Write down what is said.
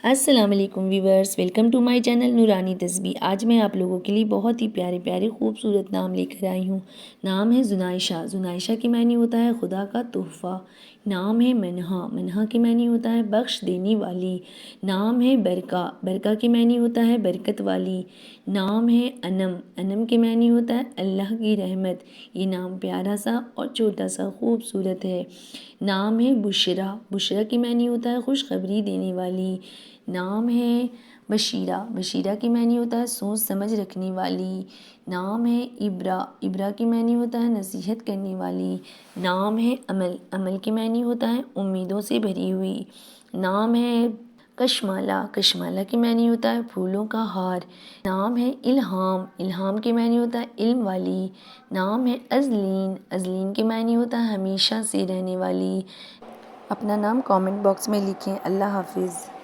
السلام علیکم viewers, welcome to my channel Noorani Tasbih. آج میں آپ لوگوں کے لیے بہت ہی پیارے پیارے خوبصورت نام لے کر آئی ہوں۔ نام ہے زنائشہ۔ زنائشہ کے معنی ہوتا ہے خدا کا تحفہ۔ نام ہے منہا۔ منہا کے معنی ہوتا ہے بخش دینے والی۔ نام ہے برکہ۔ برکہ کے معنی ہوتا ہے برکت والی۔ نام ہے انم۔ انم کے معنی ہوتا ہے اللہ کی رحمت۔ یہ نام پیارا سا اور چھوٹا سا خوبصورت ہے۔ نام ہے بشرا۔ بشرا کے معنی ہوتا ہے خوشخبری دینے والی۔ نام ہے بشیرہ۔ بشیرہ کے معنی ہوتا ہے سوچ سمجھ رکھنے والی۔ نام ہے ابرا۔ ابرا کے معنی ہوتا ہے نصیحت کرنے والی۔ نام ہے عمل۔ عمل کے معنی ہوتا ہے امیدوں سے بھری ہوئی۔ نام ہے کشمالہ۔ کشمالہ کے معنی ہوتا ہے پھولوں کا ہار۔ نام ہے الہام۔ الہام کے معنی ہوتا ہے علم والی۔ نام ہے ازلین۔ ازلین کے معنی ہوتا ہے ہمیشہ سے رہنے والی۔ اپنا نام کامنٹ باکس میں لکھیں۔ اللہ حافظ۔